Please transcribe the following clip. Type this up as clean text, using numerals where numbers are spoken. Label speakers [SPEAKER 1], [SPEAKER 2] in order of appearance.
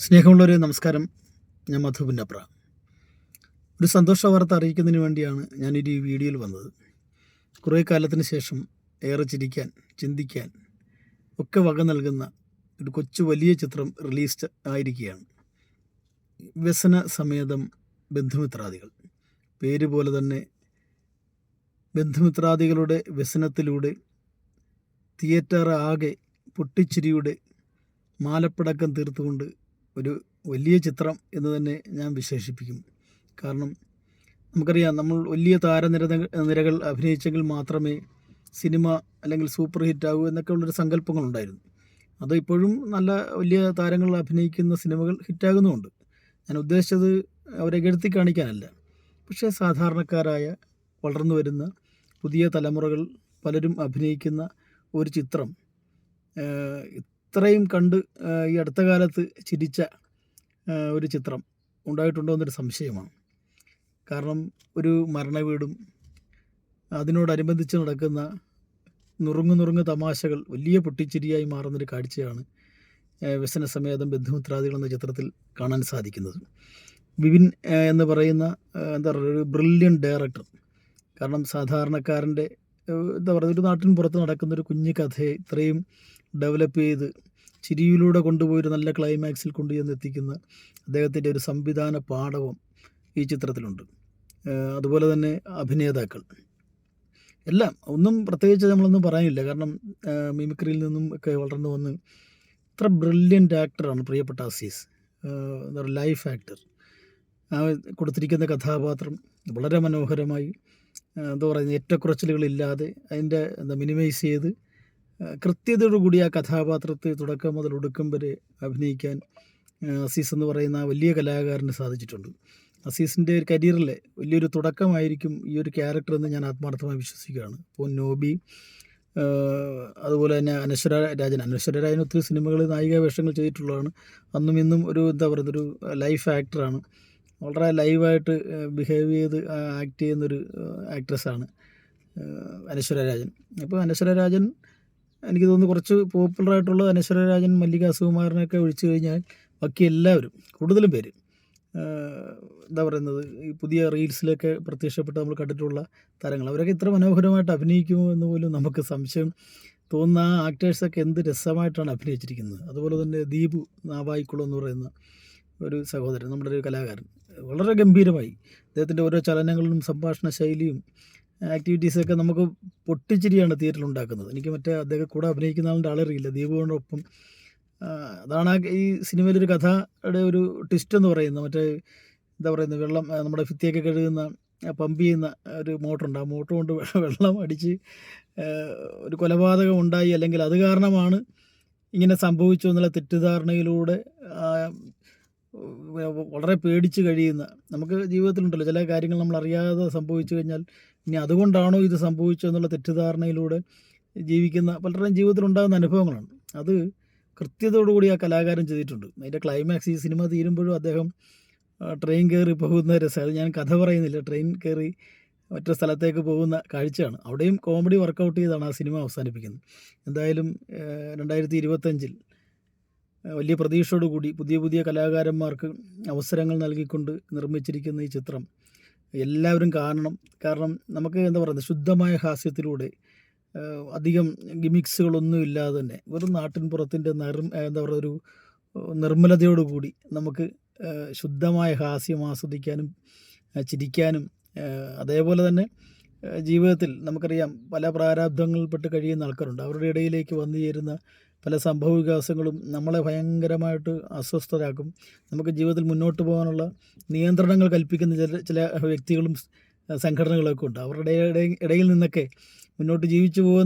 [SPEAKER 1] സ്നേഹമുള്ളവരെ നമസ്കാരം. ഞാൻ മധു പുന്നപ്ര. ഒരു സന്തോഷ വാർത്ത അറിയിക്കുന്നതിന് വേണ്ടിയാണ് ഞാനൊരു ഈ വീഡിയോയിൽ വന്നത്. കുറേ കാലത്തിന് ശേഷം ഏറെ ചിരിക്കാൻ, ചിന്തിക്കാൻ ഒക്കെ വക നൽകുന്ന ഒരു കൊച്ചു വലിയ ചിത്രം റിലീസ് ആയിരിക്കുകയാണ്. വ്യസന സമേതം ബന്ധുമിത്രാദികൾ. പേര് പോലെ തന്നെ ബന്ധുമിത്രാദികളുടെ വ്യസനത്തിലൂടെ തിയേറ്റർ ആകെ പൊട്ടിച്ചിരിയുടെ മാലപ്പടക്കം തീർത്തുകൊണ്ട് ഒരു വലിയ ചിത്രം എന്ന് തന്നെ ഞാൻ വിശേഷിപ്പിക്കും. കാരണം നമുക്കറിയാം, നമ്മൾ വലിയ നിരകൾ അഭിനയിച്ചെങ്കിൽ മാത്രമേ സിനിമ അല്ലെങ്കിൽ സൂപ്പർ ഹിറ്റ് ആകൂ എന്നൊക്കെ ഉള്ളൊരു സങ്കല്പങ്ങളുണ്ടായിരുന്നു. അത് ഇപ്പോഴും നല്ല വലിയ താരങ്ങൾ അഭിനയിക്കുന്ന സിനിമകൾ ഹിറ്റാകുന്നുമുണ്ട്. ഞാൻ ഉദ്ദേശിച്ചത് അവരെ എഴുത്തി കാണിക്കാനല്ല. പക്ഷേ സാധാരണക്കാരായ വളർന്നു വരുന്ന പുതിയ തലമുറകൾ പലരും അഭിനയിക്കുന്ന ഒരു ചിത്രം ഇത്രയും കണ്ട് ഈ അടുത്ത കാലത്ത് ചിരിച്ച ഒരു ചിത്രം ഉണ്ടായിട്ടുണ്ടോ എന്നൊരു സംശയമാണ്. കാരണം ഒരു മരണവീടും അതിനോടനുബന്ധിച്ച് നടക്കുന്ന നുറുങ്ങ് തമാശകൾ വലിയ പൊട്ടിച്ചിരിയായി മാറുന്നൊരു കാഴ്ചയാണ് വ്യസന സമേതം ബന്ധുമിത്രാദികൾ എന്ന ചിത്രത്തിൽ കാണാൻ സാധിക്കുന്നത്. വിപിൻ എന്ന് പറയുന്ന ഒരു ബ്രില്യൻ ഡയറക്ടർ. കാരണം സാധാരണക്കാരൻ്റെ ഒരു നാട്ടിൻ പുറത്ത് നടക്കുന്നൊരു കുഞ്ഞു കഥയെ ഇത്രയും ഡെവലപ്പ് ചെയ്ത് ചിരിയിലൂടെ കൊണ്ടുപോയൊരു നല്ല ക്ലൈമാക്സിൽ കൊണ്ടുചെന്ന് എത്തിക്കുന്ന അദ്ദേഹത്തിൻ്റെ ഒരു സംവിധാന പാടവം ഈ ചിത്രത്തിലുണ്ട്. അതുപോലെ തന്നെ അഭിനേതാക്കൾ എല്ലാം ഒന്നും പ്രത്യേകിച്ച് നമ്മളൊന്നും പറയാനില്ല. കാരണം മിമിക്രിയിൽ നിന്നും ഒക്കെ വളർന്നു വന്ന് ഇത്ര ബ്രില്യൻ്റ് ആക്ടറാണ് പ്രിയപ്പെട്ട അസീസ്. Life actor. കൊടുത്തിരിക്കുന്ന കഥാപാത്രം വളരെ മനോഹരമായി ഏറ്റക്കുറച്ചിലുകളില്ലാതെ അതിൻ്റെ മിനിമൈസ് ചെയ്ത് കൃത്യതയോടുകൂടി ആ കഥാപാത്രത്തെ തുടക്കം മുതൽ ഒടുക്കം വരെ അഭിനയിക്കാൻ അസീസ് എന്ന് പറയുന്ന വലിയ കലാകാരന് സാധിച്ചിട്ടുണ്ട്. അസീസിൻ്റെ ഒരു കരിയറിലെ വലിയൊരു തുടക്കമായിരിക്കും ഈ ഒരു ക്യാരക്ടർ എന്ന് ഞാൻ ആത്മാർത്ഥമായി വിശ്വസിക്കുകയാണ്. ഇപ്പോൾ നോബി, അതുപോലെ തന്നെ അനശ്വര രാജൻ ഒത്തിരി സിനിമകൾ നായിക വേഷങ്ങൾ ചെയ്തിട്ടുള്ളതാണ്. അന്നും ഇന്നും ഒരു ഒരു ലൈഫ് ആക്ടറാണ്. വളരെ ലൈവായിട്ട് ബിഹേവ് ചെയ്ത് ആക്ട് ചെയ്യുന്നൊരു ആക്ട്രസ്സാണ് അനശ്വര രാജൻ. അപ്പോൾ അനശ്വര രാജൻ എനിക്ക് തോന്നുന്നു കുറച്ച് പോപ്പുലറായിട്ടുള്ള അനശ്വര രാജൻ, മല്ലിക സുകുമാരനൊക്കെ ഒഴിച്ചു കഴിഞ്ഞാൽ ബാക്കി എല്ലാവരും കൂടുതലും പേര് ഈ പുതിയ റീൽസിലൊക്കെ പ്രത്യക്ഷപ്പെട്ട് നമ്മൾ കണ്ടിട്ടുള്ള താരങ്ങൾ, അവരൊക്കെ ഇത്ര മനോഹരമായിട്ട് അഭിനയിക്കുമോ എന്ന് പോലും നമുക്ക് സംശയം തോന്നുന്ന ആ ആക്ടേഴ്സൊക്കെ എന്ത് രസമായിട്ടാണ് അഭിനയിച്ചിരിക്കുന്നത്. അതുപോലെ തന്നെ ദീപു നാവായിക്കുളം എന്ന് പറയുന്ന ഒരു സഹോദരൻ, നമ്മുടെ ഒരു കലാകാരൻ, വളരെ ഗംഭീരമായി അദ്ദേഹത്തിൻ്റെ ഓരോ ചലനങ്ങളിലും സംഭാഷണ ശൈലിയും ആക്ടിവിറ്റീസൊക്കെ നമുക്ക് പൊട്ടിച്ചിരിയാണ് തിയേറ്ററിൽ ഉണ്ടാക്കുന്നത്. എനിക്ക് അദ്ദേഹം കൂടെ അഭിനയിക്കുന്ന ആളുടെ ആളറിയില്ല. ദീപുവിനൊപ്പം അതാണ് ഈ സിനിമയിലൊരു കഥയുടെ ഒരു ട്വിസ്റ്റ് എന്ന് പറയുന്നത്. വെള്ളം നമ്മുടെ ഭിത്തിയൊക്കെ കഴുകുന്ന പമ്പ് ചെയ്യുന്ന ഒരു മോട്ടറുണ്ട്. ആ മോട്ടർ കൊണ്ട് വെള്ളം അടിച്ച് ഒരു കൊലപാതകം ഉണ്ടായി, അല്ലെങ്കിൽ അത് കാരണമാണ് ഇങ്ങനെ സംഭവിച്ചു എന്നുള്ള തെറ്റിദ്ധാരണയിലൂടെ വളരെ പേടിച്ച് കഴിയുന്ന, നമുക്ക് ജീവിതത്തിലുണ്ടല്ലോ ചില കാര്യങ്ങൾ നമ്മൾ അറിയാതെ സംഭവിച്ചു കഴിഞ്ഞാൽ ഇനി അതുകൊണ്ടാണോ ഇത് സംഭവിച്ചതെന്നുള്ള തെറ്റിദ്ധാരണയിലൂടെ ജീവിക്കുന്ന പലരുടെയും ജീവിതത്തിലുണ്ടാകുന്ന അനുഭവങ്ങളാണ്. അത് കൃത്യതയോടുകൂടി ആ കലാകാരൻ ചെയ്തിട്ടുണ്ട്. അതിൻ്റെ ക്ലൈമാക്സ്, ഈ സിനിമ തീരുമ്പോഴും അദ്ദേഹം ട്രെയിൻ കയറി പോകുന്ന രസം, അത് ഞാൻ കഥ പറയുന്നില്ല, ട്രെയിൻ കയറി മറ്റൊരു സ്ഥലത്തേക്ക് പോകുന്ന കാഴ്ചയാണ്. അവിടെയും കോമഡി വർക്കൗട്ട് ചെയ്താണ് ആ സിനിമ അവസാനിപ്പിക്കുന്നത്. എന്തായാലും 2025 വലിയ പ്രതീക്ഷയോടുകൂടി പുതിയ കലാകാരന്മാർക്ക് അവസരങ്ങൾ നൽകിക്കൊണ്ട് നിർമ്മിച്ചിരിക്കുന്ന ഈ ചിത്രം എല്ലാവരും കാണണം. കാരണം നമുക്ക് ശുദ്ധമായ ഹാസ്യത്തിലൂടെ അധികം ഗിമിക്സുകളൊന്നും ഇല്ലാതെ തന്നെ വെറും നാട്ടിൻ പുറത്തിൻ്റെ ഒരു നിർമ്മലതയോടുകൂടി നമുക്ക് ശുദ്ധമായ ഹാസ്യം ആസ്വദിക്കാനും ചിരിക്കാനും, അതേപോലെ തന്നെ ജീവിതത്തിൽ നമുക്കറിയാം പല പ്രാരാബ്ധങ്ങളിൽപ്പെട്ട് കഴിയുന്ന ആൾക്കാരുണ്ട്. അവരുടെ ഇടയിലേക്ക് വന്നു ചേരുന്ന പല സംഭവ വികാസങ്ങളും നമ്മളെ ഭയങ്കരമായിട്ട് അസ്വസ്ഥരാക്കും. നമുക്ക് ജീവിതത്തിൽ മുന്നോട്ട് പോകാനുള്ള നിയന്ത്രണങ്ങൾ കൽപ്പിക്കുന്ന ചില വ്യക്തികളും സംഘടനകളൊക്കെ ഉണ്ട്. അവരുടെ ഇടയിൽ നിന്നൊക്കെ മുന്നോട്ട് ജീവിച്ചു പോകുന്ന